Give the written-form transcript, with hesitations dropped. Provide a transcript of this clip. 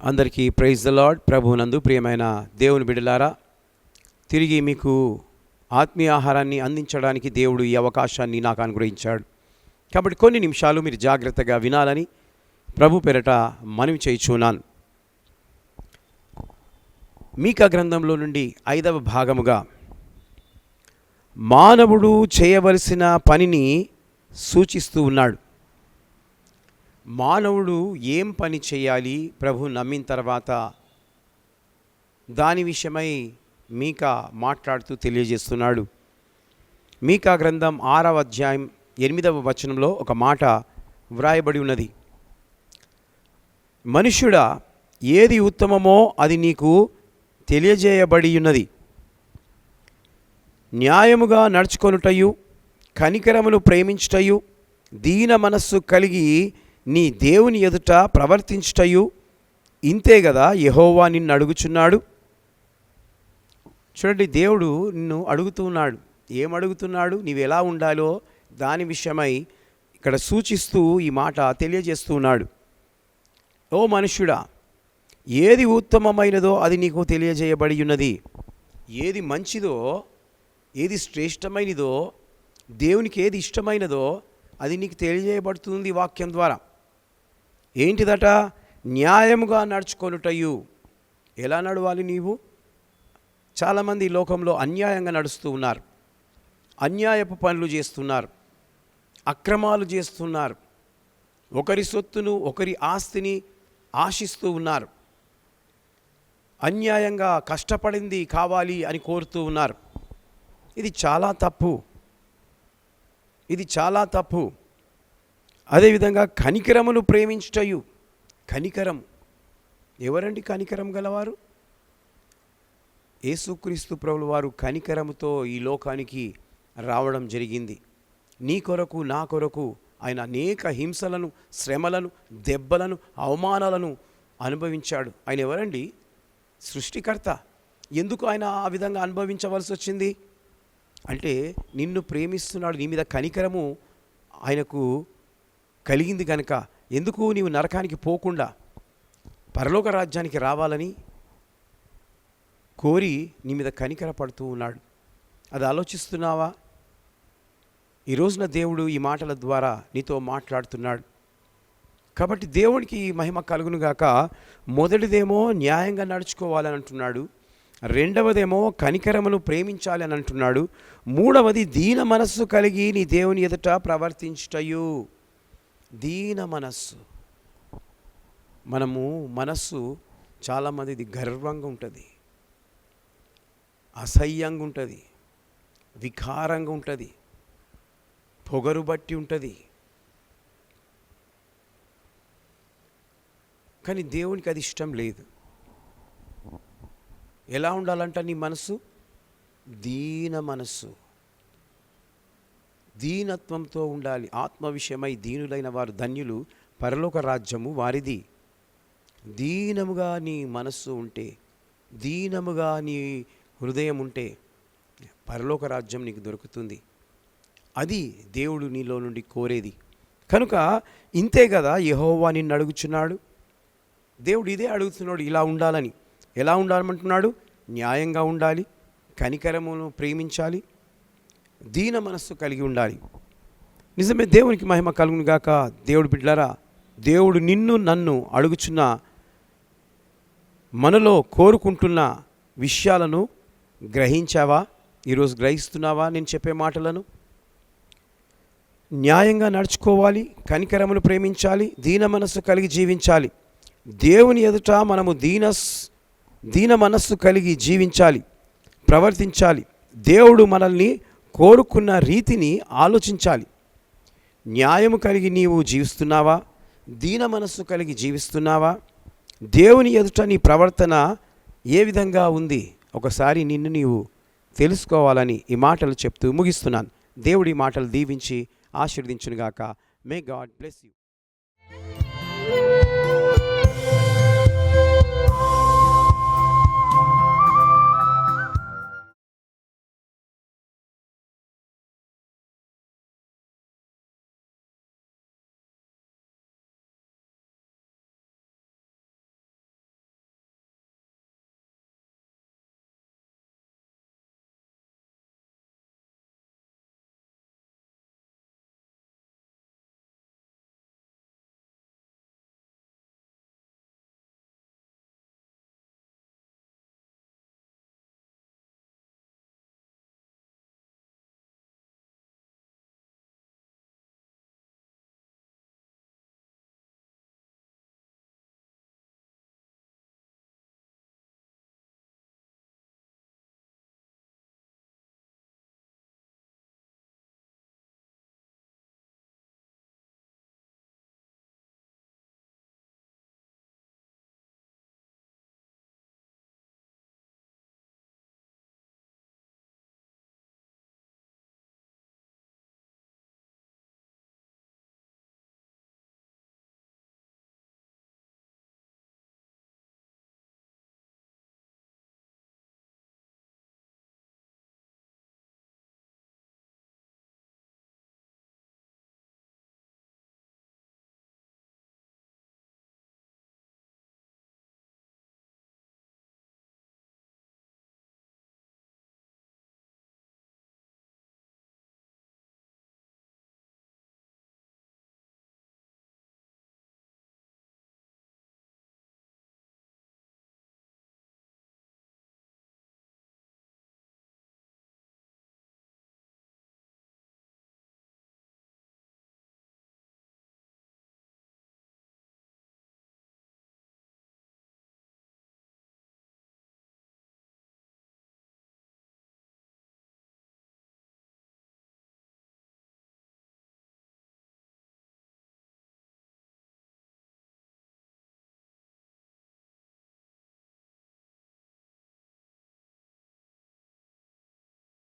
అందరికీ praise the lord. ప్రభువునందు ప్రియమైన దేవుని బిడ్డలారా, తిరిగి మీకు ఆత్మీయ ఆహారాన్ని అందించడానికి దేవుడు ఈ అవకాశాన్ని నాకు అనుగ్రహించాడు. కాబట్టి కొన్ని నిమిషాలు మీరు జాగ్రత్తగా వినాలని ప్రభు పేరట మనవి చేయుచున్నాను. మీకా గ్రంథంలో నుండి 5వ భాగముగా మానవుడు చేయవలసిన పనిని సూచిస్తూ ఉన్నాడు. మానవుడు ఏం పని చేయాలి ప్రభు నమ్మిన తర్వాత దాని విషయమై మీకా మాట్లాడుతూ తెలియజేస్తున్నాడు. మీకా గ్రంథం 6వ అధ్యాయం 8వ వచనంలో ఒక మాట వ్రాయబడి ఉన్నది. మనుష్యుడా, ఏది ఉత్తమమో అది నీకు తెలియజేయబడి ఉన్నది. న్యాయముగా నడుచుకొనుటయు, కనికరమును ప్రేమించుటయు, దీన మనస్సు కలిగి నీ దేవుని ఎదుట ప్రవర్తించుటయు ఇంతే కదా యెహోవా నిన్ను అడుగుచున్నాడు. చూడండి, దేవుడు నిన్ను అడుగుతూ ఉన్నాడు. ఏం అడుగుతున్నాడు? నీవు ఎలా ఉండాలో దాని విషయమై ఇక్కడ సూచిస్తూ ఈ మాట తెలియజేస్తూ ఉన్నాడు. ఓ మనుష్యుడా, ఏది ఉత్తమమైనదో అది నీకు తెలియజేయబడి ఉన్నది. ఏది మంచిదో, ఏది శ్రేష్టమైనదో, దేవునికి ఏది ఇష్టమైనదో అది నీకు తెలియజేయబడుతుంది వాక్యం ద్వారా. ఏంటిదట? న్యాయముగా నడుచుకొనుటయు. ఎలా నడవాలి నీవు? చాలామంది ఈ లోకంలో అన్యాయంగా నడుస్తూ ఉన్నారు, అన్యాయపు పనులు చేస్తున్నారు, అక్రమాలు చేస్తున్నారు, ఒకరి సొత్తును ఒకరి ఆస్తిని ఆశిస్తూ ఉన్నారు, అన్యాయంగా కష్టపడింది కావాలి అని కోరుతూ ఉన్నారు. ఇది చాలా తప్పు, ఇది చాలా తప్పు. అదేవిధంగా కనికరమును ప్రేమించుటయు. కనికరం, ఎవరండి కనికరం గలవారు? యేసుక్రీస్తు ప్రభుల వారు కనికరముతో ఈ లోకానికి రావడం జరిగింది. నీ కొరకు, నా కొరకు ఆయన అనేక హింసలను, శ్రమలను, దెబ్బలను, అవమానాలను అనుభవించాడు. ఆయన ఎవరండి? సృష్టికర్త. ఎందుకు ఆయన ఆ విధంగా అనుభవించవలసి వచ్చింది అంటే, నిన్ను ప్రేమిస్తున్నాడు, నీ మీద కనికరము ఆయనకు కలిగింది కనుక. ఎందుకు? నీవు నరకానికి పోకుండా పరలోక రాజ్యానికి రావాలని కోరి నీ మీద కనికర పడుతూ ఉన్నాడు. అది ఆలోచిస్తున్నావా? ఈ రోజున దేవుడు ఈ మాటల ద్వారా నీతో మాట్లాడుతున్నాడు. కాబట్టి దేవునికి మహిమ కలుగునుగాక. మొదటిదేమో న్యాయంగా నడుచుకోవాలని అంటున్నాడు, రెండవదేమో కనికరమును ప్రేమించాలి అని అంటున్నాడు, మూడవది దీన మనస్సు కలిగి నీ దేవుని ఎదుట ప్రవర్తించుటయు. దీన మనస్సు. మనస్సు చాలామందిది గర్వంగా ఉంటుంది, అసహ్యంగా ఉంటుంది, వికారంగా ఉంటుంది, పొగరు బట్టి ఉంటుంది. కానీ దేవునికి అది ఇష్టం లేదు. ఎలా ఉండాలంట నీ మనస్సు? దీన మనస్సు, దీనత్వంతో ఉండాలి. ఆత్మ విషయమై దీనులైన వారు ధన్యులు, పరలోక రాజ్యము వారిది. దీనముగా నీ మనస్సు ఉంటే, దీనముగా నీ హృదయం ఉంటే పరలోక రాజ్యం నీకు దొరుకుతుంది. అది దేవుడు నీలో నుండి కోరేది. కనుక ఇంతే కదా యెహోవా నిన్ను అడుగుచున్నాడు. దేవుడు ఇదే అడుగుతున్నాడు, ఇలా ఉండాలని. ఎలా ఉండాలంటున్నాడు? న్యాయంగా ఉండాలి, కనికరమును ప్రేమించాలి, దీన మనస్సు కలిగి ఉండాలి. నిజమే, దేవునికి మహిమ కలుగును గాక. దేవుడు బిడ్డలారా, దేవుడు నిన్ను నన్ను అడుగుచున్న, మనలో కోరుకుంటున్న విషయాలను గ్రహించావా? ఈరోజు గ్రహిస్తున్నావా? నేను చెప్పే మాటలను న్యాయంగా నడుచుకోవాలి, కనికరమును ప్రేమించాలి, దీన మనస్సు కలిగి జీవించాలి. దేవుని ఎదుట మనము దీన మనస్సు కలిగి జీవించాలి, ప్రవర్తించాలి. దేవుడు మనల్ని కోరుకున్న రీతిని ఆలోచించాలి. న్యాయము కలిగి నీవు జీవిస్తున్నావా? దీన మనస్సు కలిగి జీవిస్తున్నావా? దేవుని ఎదుట నీ ప్రవర్తన ఏ విధంగా ఉంది? ఒకసారి నిన్ను నీవు తెలుసుకోవాలని ఈ మాటలు చెప్తూ ముగిస్తున్నాను. దేవుడి మాటలు దీవించి ఆశీర్వదించునుగాక. May God bless you.